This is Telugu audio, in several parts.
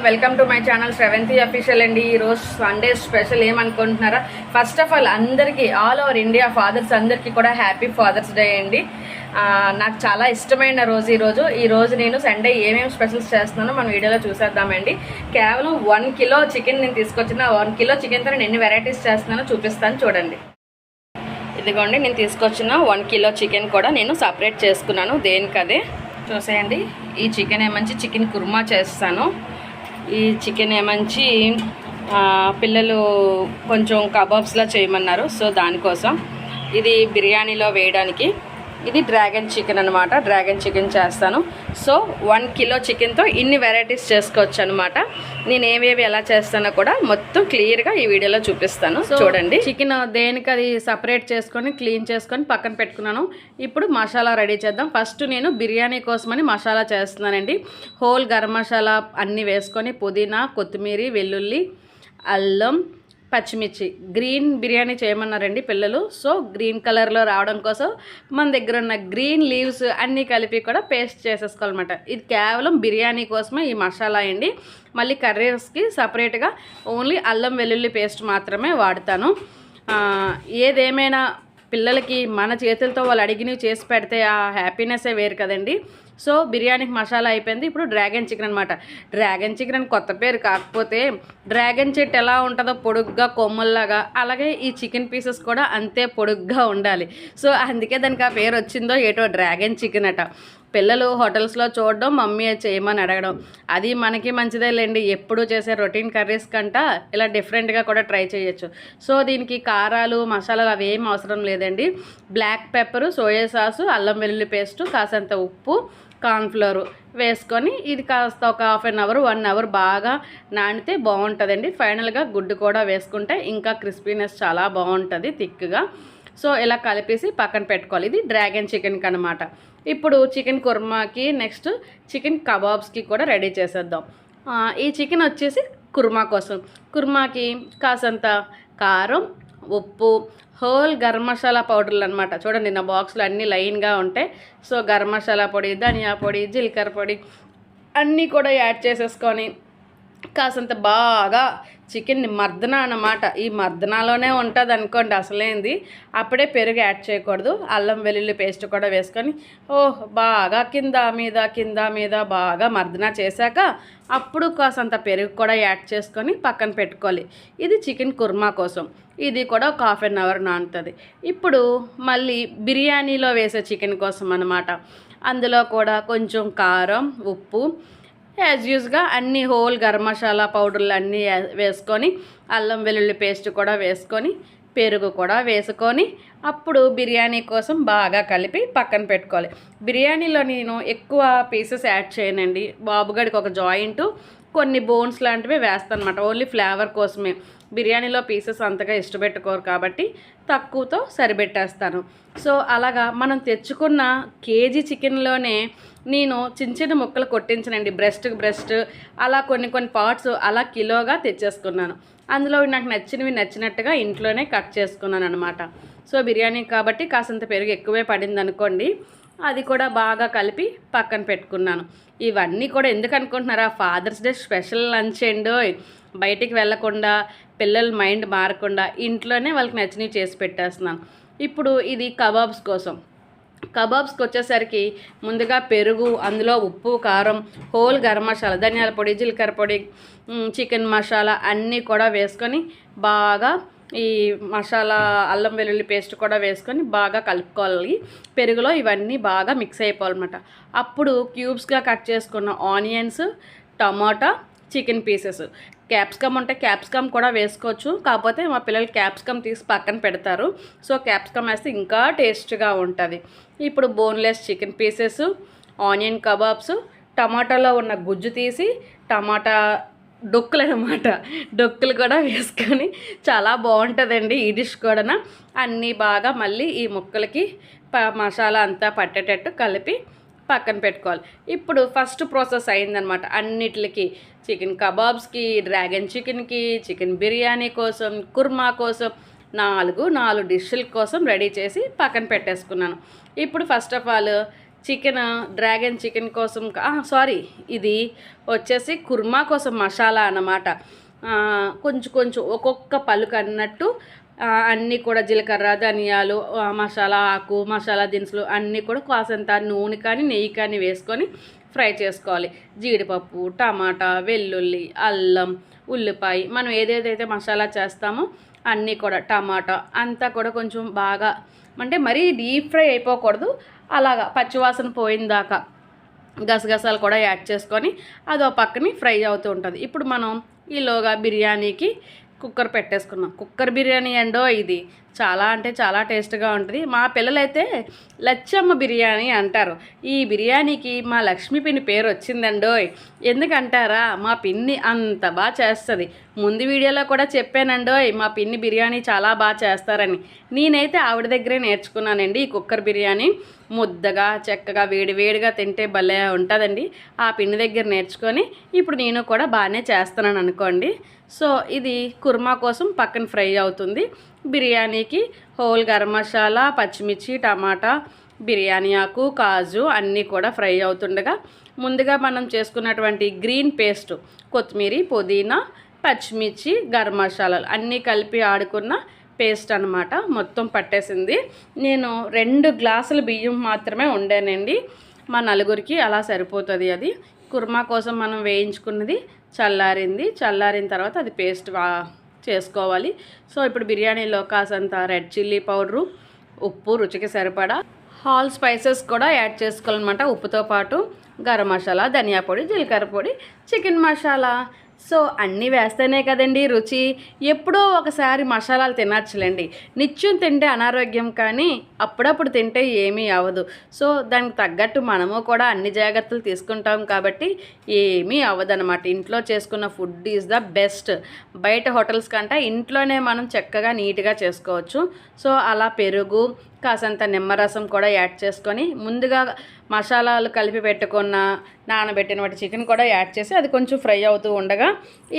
Welcome to my channel Sravanthi official అండి. ఈరోజు సండే స్పెషల్ ఏమనుకుంటున్నారా? ఫస్ట్ ఆఫ్ ఆల్ అందరికీ ఆల్ ఓవర్ ఇండియా ఫాదర్స్ అందరికీ కూడా హ్యాపీ ఫాదర్స్ డే అండి. నాకు చాలా ఇష్టమైన రోజు ఈరోజు నేను సండే ఏమేమి స్పెషల్స్ చేస్తున్నానో మన వీడియోలో చూసేద్దామండి. కేవలం 1 కిలో చికెన్ నేను తీసుకొచ్చిన 1 కిలో చికెన్తో నేను ఎన్ని వెరైటీస్ చేస్తున్నానో చూపిస్తాను చూడండి. ఇదిగోండి, నేను తీసుకొచ్చిన 1 కిలో చికెన్ కూడా నేను సపరేట్ చేసుకున్నాను దేనికదే చూసేయండి. ఈ చికెన్ ఏమంచి చికెన్ కుర్మా చేస్తాను. ఈ చికెన్ ఏమంచి పిల్లలు కొంచెం కబాబ్స్లా చేయమన్నారు, సో దానికోసం ఇది బిర్యానీలో వేయడానికి. ఇది డ్రాగన్ చికెన్ అనమాట. డ్రాగన్ చికెన్ చేస్తాను. సో 1 కిలో చికెన్తో ఇన్ని వెరైటీస్ చేసుకోవచ్చు అనమాట. నేను ఏవేవి ఎలా చేస్తానో కూడా మొత్తం క్లియర్గా ఈ వీడియోలో చూపిస్తాను చూడండి. చికెన్ దేనికి అది సపరేట్ చేసుకొని క్లీన్ చేసుకొని పక్కన పెట్టుకున్నాను. ఇప్పుడు మసాలా రెడీ చేద్దాం. ఫస్ట్ నేను బిర్యానీ కోసమని మసాలా చేస్తున్నానండి. హోల్ గరం మసాలా అన్నీ వేసుకొని పుదీనా, కొత్తిమీర, వెల్లుల్లి, అల్లం, పచ్చిమిర్చి. గ్రీన్ బిర్యానీ చేయమన్నారండి పిల్లలు. సో గ్రీన్ కలర్లో రావడం కోసం మన దగ్గర ఉన్న గ్రీన్ లీవ్స్ అన్నీ కలిపి కూడా పేస్ట్ చేసేసుకోవాలన్నమాట. ఇది కేవలం బిర్యానీ కోసమే ఈ మసాలా అండి. మళ్ళీ కర్రీస్కి సపరేట్గా ఓన్లీ అల్లం వెల్లుల్లి పేస్ట్ మాత్రమే వాడతాను. ఏదేమైనా పిల్లలకి మన చేతులతో వాళ్ళు అడిగినవి చేసి పెడితే ఆ హ్యాపీనెస్సే వేరు కదండి. సో బిర్యానీకి మసాలా అయిపోయింది. ఇప్పుడు డ్రాగన్ చికెన్ అనమాట. డ్రాగన్ చికెన్ అని కొత్త పేరు కాకపోతే డ్రాగన్ చెట్టు ఎలా ఉంటుందో పొడుగ్గా కొమ్మల్లాగా, అలాగే ఈ చికెన్ పీసెస్ కూడా అంతే పొడుగ్గా ఉండాలి. సో అందుకే దానికి ఆ పేరు వచ్చిందో ఏటో డ్రాగన్ చికెన్ అట. పిల్లలు హోటల్స్లో చూడడం, మమ్మీ చేయమని అడగడం, అది మనకి మంచిదే లేండి. ఎప్పుడు చేసే రొటీన్ కర్రీస్ కంట ఇలా డిఫరెంట్గా కూడా ట్రై చేయొచ్చు. సో దీనికి కారాలు, మసాలాలు అవి ఏం అవసరం లేదండి. బ్లాక్ పెప్పరు, సోయా సాసు, అల్లం వెల్లుల్లి పేస్టు, కాసంత ఉప్పు, కార్న్ఫ్లోర్ వేసుకొని ఇది కాస్త ఒక 1/2 అవర్ 1 అవర్ బాగా నానితే బాగుంటుందండి. ఫైనల్గా గుడ్డు కూడా వేసుకుంటే ఇంకా క్రిస్పీనెస్ చాలా బాగుంటుంది థిక్గా. సో ఇలా కలిపేసి పక్కన పెట్టుకోవాలి. ఇది డ్రాగన్ చికెన్కి అనమాట. ఇప్పుడు చికెన్ కుర్మాకి, నెక్స్ట్ చికెన్ కబాబ్స్కి కూడా రెడీ చేసేద్దాం. ఈ చికెన్ వచ్చేసి కుర్మా కోసం. కుర్మాకి కాసంత కారం, ఉప్పు, హోల్ గరం మసాలా పౌడర్లు అనమాట. చూడండి నా బాక్స్లో అన్నీ లైన్గా ఉంటాయి. సో గరం మసాలా పొడి, ధనియా పొడి, జీలకర్ర పొడి అన్నీ కూడా యాడ్ చేసేసుకొని కాసంత బాగా చికెన్ని మర్దన అన్నమాట. ఈ మర్దనాలోనే ఉంటుంది అనుకోండి అసలేంది. అప్పుడే పెరుగు యాడ్ చేయకూడదు. అల్లం వెల్లుల్లి పేస్ట్ కూడా వేసుకొని బాగా కింద మీద బాగా మర్దన చేశాక అప్పుడు కాసంత పెరుగు కూడా యాడ్ చేసుకొని పక్కన పెట్టుకోవాలి. ఇది చికెన్ కుర్మా కోసం. ఇది కూడా ఒక 1/2 అవర్ నానుతుంది. ఇప్పుడు మళ్ళీ బిర్యానీలో వేసే చికెన్ కోసం అన్నమాట. అందులో కూడా కొంచెం కారం, ఉప్పు, యాజ్ యూజ్గా అన్ని హోల్ గరం మసాలా పౌడర్లు అన్నీ వేసుకొని, అల్లం వెల్లుల్లి పేస్ట్ కూడా వేసుకొని, పెరుగు కూడా వేసుకొని అప్పుడు బిర్యానీ కోసం బాగా కలిపి పక్కన పెట్టుకోవాలి. బిర్యానీలో నేను ఎక్కువ పీసెస్ యాడ్ చేయనండి. బాబుగడికి ఒక జాయింట్, కొన్ని బోన్స్ లాంటివి వేస్తాను అనమాట. ఓన్లీ ఫ్లేవర్ కోసమే. బిర్యానీలో పీసెస్ అంతగా ఇష్టపెట్టుకోరు కాబట్టి తక్కువతో సరిపెట్టేస్తాను. సో అలాగా మనం తెచ్చుకున్న కేజీ చికెన్లోనే నేను చిన్న ముక్కలు కొట్టించనండి. బ్రెస్ట్ అలా కొన్ని పార్ట్స్ అలా కిలోగా తెచ్చేసుకున్నాను. అందులో నాకు నచ్చినట్టుగా ఇంట్లోనే కట్ చేసుకున్నాను అనమాట. సో బిర్యానీ కాబట్టి కాసంత పెరుగు ఎక్కువే పడింది అనుకోండి, అది కూడా బాగా కలిపి పక్కన పెట్టుకున్నాను. ఇవన్నీ కూడా ఎందుకు అనుకుంటున్నారా? ఫాదర్స్ డే స్పెషల్ లంచ్ అండి. బయటికి వెళ్ళకుండా, పిల్లల మైండ్ మారకుండా ఇంట్లోనే వాళ్ళకి నచ్చినవి చేసి పెట్టేస్తున్నాను. ఇప్పుడు ఇది కబాబ్స్ కోసం. కబాబ్స్కి వచ్చేసరికి ముందుగా పెరుగు, అందులో ఉప్పు, కారం, హోల్ గరం మసాలా, ధనియాల పొడి, జీలకర్ర పొడి, చికెన్ మసాలా అన్నీ కూడా వేసుకొని బాగా ఈ మసాలా అల్లం వెల్లుల్లి పేస్ట్ కూడా వేసుకొని బాగా కలుపుకోవాలి. పెరుగులో ఇవన్నీ బాగా మిక్స్ అయిపోవాలన్నమాట. అప్పుడు క్యూబ్స్గా కట్ చేసుకున్న ఆనియన్స్, టమాటా, చికెన్ పీసెస్, క్యాప్సికమ్ ఉంటే క్యాప్సికమ్ కూడా వేసుకోవచ్చు. కాకపోతే మా పిల్లలు క్యాప్సికమ్ తీసి పక్కన పెడతారు. సో క్యాప్సికమ్ వేస్తే ఇంకా టేస్ట్గా ఉంటుంది. ఇప్పుడు boneless chicken pieces, onion kebabs, టమాటాలో ఉన్న గుజ్జు తీసి టమాటా డొక్కులు అనమాట, డొక్కులు కూడా వేసుకొని చాలా బాగుంటుందండి ఈ డిష్ కూడా. అన్నీ బాగా మళ్ళీ ఈ ముక్కలకి మసాలా అంతా పట్టేటట్టు కలిపి పక్కన పెట్టుకోవాలి. ఇప్పుడు ఫస్ట్ ప్రాసెస్ అయిందనమాట అన్నిటికి. చికెన్ కబాబ్స్కి, డ్రాగన్ చికెన్కి, చికెన్ బిర్యానీ కోసం, కుర్మా కోసం 4 డిష్ల కోసం రెడీ చేసి పక్కన పెట్టేసుకున్నాను. ఇప్పుడు first of all chicken dragon chicken కోసం సారీ, ఇది వచ్చేసి కుర్మా కోసం మసాలా అన్నమాట. కొంచెం కొంచెం ఒక్కొక్క పలుకు అన్నట్టు అన్నీ కూడా జీలకర్ర, ధనియాలు, మసాలా ఆకు, మసాలా దినుసులు అన్నీ కూడా కాసంత నూనె కానీ నెయ్యి కానీ వేసుకొని ఫ్రై చేసుకోవాలి. జీడిపప్పు, టమాటా, వెల్లుల్లి, అల్లం, ఉల్లిపాయ, మనం ఏదేదైతే మసాలా చేస్తామో అన్నీ కూడా, టమాటా అంతా కూడా కొంచెం బాగా, అంటే మరీ డీప్ ఫ్రై అయిపోకూడదు, అలాగా పచ్చివాసన పోయిందాకా గసగసాలు కూడా యాడ్ చేసుకొని అదో పక్కని ఫ్రై అవుతూ ఉంటుంది. ఇప్పుడు మనం ఈలోగా బిర్యానీకి కుక్కర్ పెట్టేసుకున్నాం. కుక్కర్ బిర్యానీ అండో ఇది చాలా అంటే చాలా టేస్ట్గా ఉంటుంది. మా పిల్లలైతే లచ్చమ్మ బిర్యానీ అంటారు. ఈ బిర్యానీకి మా లక్ష్మీ పిన్ని పేరు వచ్చిందండోయ్. ఎందుకంటారా, మా పిన్ని అంత బాగా చేస్తుంది. ముందు వీడియోలో కూడా చెప్పానండోయ్, మా పిన్ని బిర్యానీ చాలా బాగా చేస్తారని. నేనైతే ఆవిడ దగ్గరే నేర్చుకున్నానండి ఈ కుక్కర్ బిర్యానీ. ముద్దగా చక్కగా వేడివేడిగా తింటే భలే ఉంటుందండి. ఆ పిన్ని దగ్గర నేర్చుకొని ఇప్పుడు నేను కూడా బాగానే చేస్తున్నాను అనుకోండి. సో ఇది కుర్మా కోసం పక్కన ఫ్రై అవుతుంది. బిర్యానీకి హోల్ గరం మసాలా, పచ్చిమిర్చి, టమాటా, బిర్యానీ ఆకు, కాజు అన్నీ కూడా ఫ్రై అవుతుండగా ముందుగా మనం చేసుకున్నటువంటి గ్రీన్ పేస్ట్, కొత్తిమీర, పుదీనా, పచ్చిమిర్చి, గరం మసాలాలు అన్నీ కలిపి ఆడుకున్న పేస్ట్ అనమాట, మొత్తం పట్టేసింది. నేను 2 గ్లాసుల బియ్యం మాత్రమే వండానండి. మా నలుగురికి అలా సరిపోతుంది. అది కుర్మా కోసం మనం వేయించుకున్నది చల్లారింది. చల్లారిన తర్వాత అది పేస్ట్ చేసుకోవాలి. సో ఇప్పుడు బిర్యానీలో కాసంత రెడ్ చిల్లీ పౌడరు, ఉప్పు రుచికి సరిపడా, హాల్ స్పైసెస్ కూడా యాడ్ చేసుకోవాలన్నమాట. ఉప్పుతో పాటు గరం మసాలా, ధనియా పొడి, జీలకర్ర పొడి, చికెన్ మసాలా. సో అన్నీ వేస్తేనే కదండి రుచి. ఎప్పుడో ఒకసారి మసాలాలు తినచ్చులేండి. నిత్యం తింటే అనారోగ్యం, కానీ అప్పుడప్పుడు తింటే ఏమీ అవ్వదు. సో దానికి తగ్గట్టు మనము కూడా అన్ని జాగ్రత్తలు తీసుకుంటాం కాబట్టి ఏమీ అవ్వదన్నమాట. ఇంట్లో చేసుకున్న ఫుడ్ ఈజ్ ద బెస్ట్. బయట హోటల్స్ కంటే ఇంట్లోనే మనం చక్కగా నీట్గా చేసుకోవచ్చు. సో అలా పెరుగు, కాసంత నిమ్మరసం కూడా యాడ్ చేసుకొని ముందుగా మసాలాలు కలిపి పెట్టుకున్న నానబెట్టిన వాటి చికెన్ కూడా యాడ్ చేసి అది కొంచెం ఫ్రై అవుతూ ఉండగా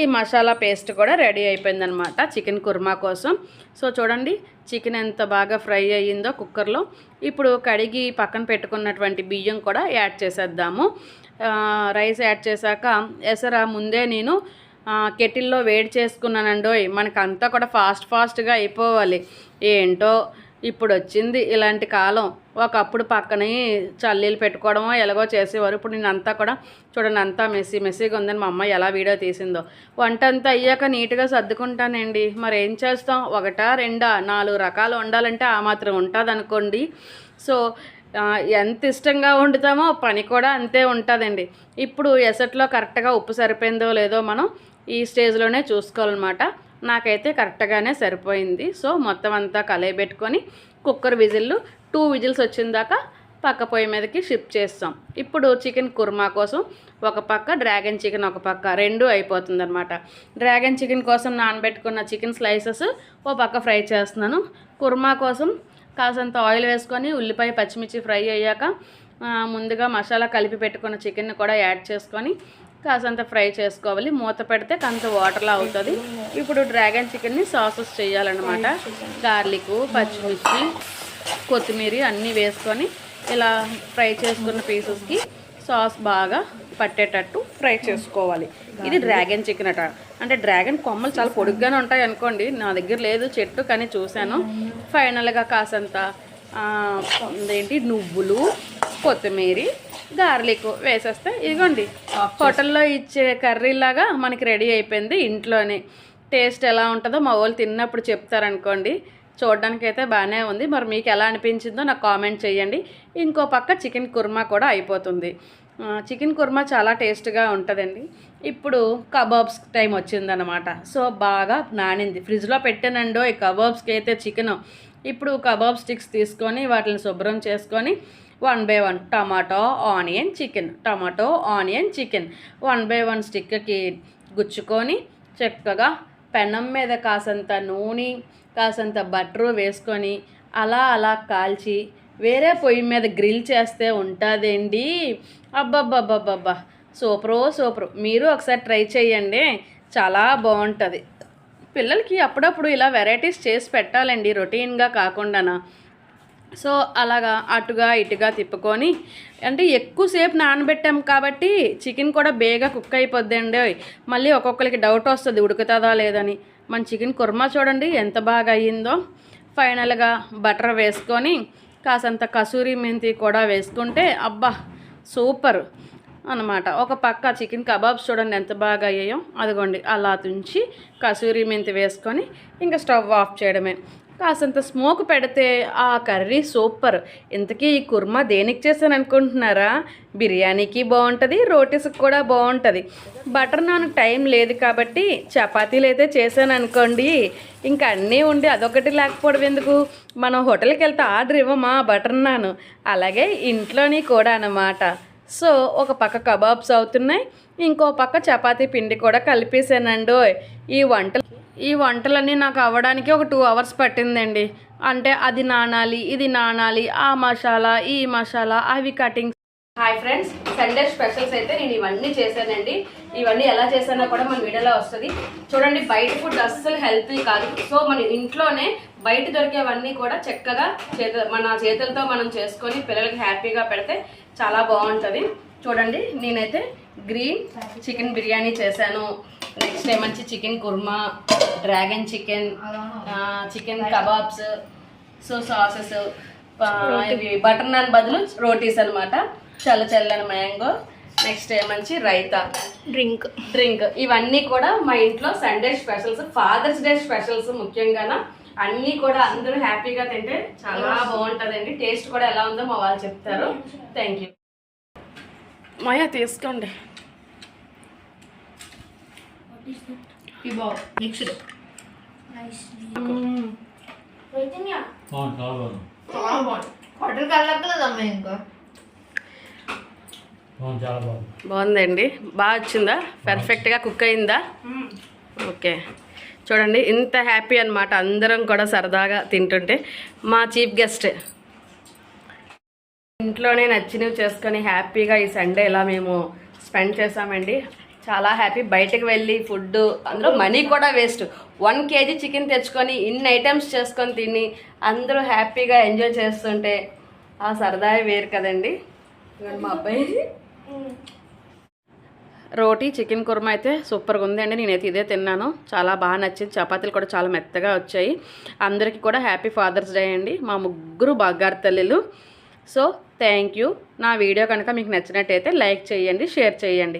ఈ మసాలా పేస్ట్ కూడా రెడీ అయిపోయిందనమాట చికెన్ కుర్మా కోసం. సో చూడండి చికెన్ ఎంత బాగా ఫ్రై అయ్యిందో కుక్కర్లో. ఇప్పుడు కడిగి పక్కన పెట్టుకున్నటువంటి బియ్యం కూడా యాడ్ చేసేద్దాము. రైస్ యాడ్ చేశాక ఎసరా ముందే నేను కెటిల్లో వేడి చేసుకున్నానండోయ్. మనకంతా కూడా ఫాస్ట్గా అయిపోవాలి. ఏంటో ఇప్పుడు వచ్చింది ఇలాంటి కాలం. ఒకప్పుడు పక్కనే చల్లీలు పెట్టుకోవడమో ఎలాగో చేసేవారు. ఇప్పుడు నేను అంతా కూడా చూడండి, అంతా మెస్సీగా ఉందని మా అమ్మ ఎలా వీడియో తీసిందో. వంట అంతా అయ్యాక నీట్గా సర్దుకుంటానండి. మరి ఏం చేస్తాం, 1, 2, 4 రకాలు వండాలంటే ఆ మాత్రం ఉంటుంది అనుకోండి. సో ఎంత ఇష్టంగా వండుతామో పని కూడా అంతే ఉంటుందండి. ఇప్పుడు ఎసట్లో కరెక్ట్గా ఉప్పు సరిపోయిందో లేదో మనం ఈ స్టేజ్లోనే చూసుకోవాలన్నమాట. నాకైతే కరెక్ట్గానే సరిపోయింది. సో మొత్తం అంతా కలయబెట్టుకొని కుక్కర్ విజిల్లు 2 విజిల్స్ వచ్చిన దాకా పక్క పొయ్యి మీదకి షిఫ్ట్ చేస్తాం. ఇప్పుడు చికెన్ కుర్మా కోసం ఒక పక్క, డ్రాగన్ చికెన్ ఒక పక్క, 2 అయిపోతుంది అనమాట. డ్రాగన్ చికెన్ కోసం నానబెట్టుకున్న చికెన్ స్లైసెస్ ఓ పక్క ఫ్రై చేస్తున్నాను. కుర్మా కోసం కాసంత ఆయిల్ వేసుకొని ఉల్లిపాయ, పచ్చిమిర్చి ఫ్రై అయ్యాక ముందుగా మసాలా కలిపి పెట్టుకున్న చికెన్ కూడా యాడ్ చేసుకొని కాసంత ఫ్రై చేసుకోవాలి. మూత పెడితే కొంత వాటర్లా అవుతుంది. ఇప్పుడు డ్రాగన్ చికెన్ని సాసెస్ చేయాలన్నమాట. గార్లిక్, పచ్చిమిర్చి, కొత్తిమీర అన్నీ వేసుకొని ఇలా ఫ్రై చేసుకున్న పీసెస్కి సాస్ బాగా పట్టేటట్టు ఫ్రై చేసుకోవాలి. ఇది డ్రాగన్ చికెన్ అట. అంటే డ్రాగన్ కొమ్మలు చాలా పొడుగ్గానే ఉంటాయి అనుకోండి. నా దగ్గర లేదు చెట్టు, కానీ చూశాను. ఫైనల్గా కాసంత నువ్వులు, కొత్తిమీర, గార్లిక్ వేసేస్తే ఇదిగోండి హోటల్లో ఇచ్చే కర్రీలాగా మనకి రెడీ అయిపోయింది ఇంట్లోనే. టేస్ట్ ఎలా ఉంటుందో మా వాళ్ళు తిన్నప్పుడు చెప్తారనుకోండి. చూడడానికి అయితే బాగానే ఉంది. మరి మీకు ఎలా అనిపించిందో నాకు కామెంట్ చేయండి. ఇంకో పక్క చికెన్ కుర్మా కూడా అయిపోతుంది. చికెన్ కుర్మా చాలా టేస్ట్గా ఉంటుందండి. ఇప్పుడు కబాబ్స్ టైం వచ్చిందనమాట. సో బాగా నానింది, ఫ్రిడ్జ్లో పెట్టానండో ఈ కబాబ్స్కి అయితే చికెన్. ఇప్పుడు కబాబ్ స్టిక్స్ తీసుకొని వాటిని శుభ్రం చేసుకొని 1 by 1 tomato onion chicken 1 by 1 స్టిక్కి గుచ్చుకొని చక్కగా పెనం మీద కాసంత నూనె, కాసంత బటరు వేసుకొని అలా కాల్చి వేరే పొయ్యి మీద గ్రిల్ చేస్తే ఉంటుందండి. అబ్బబ్బబ్బబ్బబ్బా, సూపరు. మీరు ఒకసారి ట్రై చేయండి, చాలా బాగుంటుంది. పిల్లలకి అప్పుడప్పుడు ఇలా వెరైటీస్ చేసి పెట్టాలండి, రొటీన్గా కాకుండా. సో అలాగా అటుగా ఇటుగా తిప్పుకొని, అంటే ఎక్కువసేపు నానబెట్టాం కాబట్టి చికెన్ కూడా బేగా కుక్ అయిపోద్దండి. మళ్ళీ ఒక్కొక్కరికి డౌట్ వస్తుంది ఉడుకుతుందా లేదని. మన చికెన్ కుర్మా చూడండి ఎంత బాగా అయ్యిందో. ఫైనల్గా బటర్ వేసుకొని కాసంత కసూరి మెంతి కూడా వేసుకుంటే అబ్బా సూపర్ అన్నమాట. ఒక పక్క చికెన్ కబాబ్స్ చూడండి ఎంత బాగా అయ్యాయో. అదిగోండి అలా తుంచి కసూరి మెంతి వేసుకొని ఇంకా స్టవ్ ఆఫ్ చేయడమే. కాసంత స్మోక్ పెడితే ఆ కర్రీ సూపర్. ఇంతకీ ఈ కుర్మా దేనికి చేశాను అనుకుంటున్నారా? బిర్యానీకి బాగుంటుంది, రోటీస్కి కూడా బాగుంటుంది. బటర్ నాన్ టైం లేదు కాబట్టి చపాతీలు అయితే చేశాను అనుకోండి. ఇంకా అన్నీ ఉండి అదొకటి లేకపోవడం ఎందుకు, మనం హోటల్కి వెళ్తే ఆర్డర్ ఇవ్వమా బటర్ నాన్, అలాగే ఇంట్లోని కూడా అన్నమాట. సో ఒక పక్క కబాబ్స్ అవుతున్నాయి, ఇంకో పక్క చపాతీ పిండి కూడా కలిపేసానండి. ఈ వంటలన్నీ నాకు అవ్వడానికి ఒక 2 hours పట్టిందండి. అంటే అది నానాలి, ఇది నానాలి, ఆ మసాలా ఈ మసాలా అవి cuttings. Hi friends, Sunday specials అయితే నేను ఇవన్నీ చేశానండి. ఇవన్నీ ఎలా చేశానో కూడా మన వీడియోలో వస్తుంది చూడండి. బయట ఫుడ్ అస్సలు హెల్తీ కాదు. సో మన ఇంట్లోనే బయట దొరికేవన్నీ కూడా చక్కగా మన చేతులతో మనం చేసుకొని పిల్లలకి హ్యాపీగా పెడితే చాలా బాగుంటుంది. చూడండి నేనైతే గ్రీన్ చికెన్ బిర్యానీ చేశాను. నెక్స్ట్ ఏమంచి chicken korma, dragon chicken, chicken kebabs, so sauces, ఇవి బటర్ నాన్ బదులు రోటీస్ అనమాట, చల్లని మ్యాంగో, నెక్స్ట్ ఏమంచి రైతా, డ్రింక్ ఇవన్నీ కూడా మా ఇంట్లో Sunday specials, father's day specials. ముఖ్యంగా అన్నీ కూడా అందరూ హ్యాపీగా తింటే చాలా బాగుంటుందండి. టేస్ట్ కూడా ఎలా ఉందో మా వాళ్ళు చెప్తారు. Thank you. మాయా తీసుకోండి. బాగుందండి, బాగా వచ్చిందా? పర్ఫెక్ట్గా కుక్ అయిందా? ఓకే చూడండి ఇంత హ్యాపీ అనమాట. అందరం కూడా సరదాగా తింటుంటే మా చీఫ్ గెస్ట్ ఇంట్లోనే నచ్చినవి చేసుకొని హ్యాపీగా ఈ సండే ఇలా మేము స్పెండ్ చేసామండి. చాలా హ్యాపీ. బయటకు వెళ్ళి ఫుడ్ అందులో మనీ కూడా వేస్ట్. 1 kg చికెన్ తెచ్చుకొని ఇన్ని ఐటమ్స్ చేసుకొని తిని అందరూ హ్యాపీగా ఎంజాయ్ చేస్తుంటే ఆ సరదా వేరు కదండి. మా అబ్బాయి రోటీ చికెన్ కుర్మా అయితే సూపర్గా ఉందండి. నేనైతే ఇదే తిన్నాను, చాలా బాగా నచ్చింది. చపాతీలు కూడా చాలా మెత్తగా వచ్చాయి. అందరికీ కూడా హ్యాపీ ఫాదర్స్ డే అండి, మా 3 బంగారు తల్లులు. So thank you. నా వీడియో కనుక మీకు నచ్చినట్టయితే లైక్ చేయండి, షేర్ చేయండి.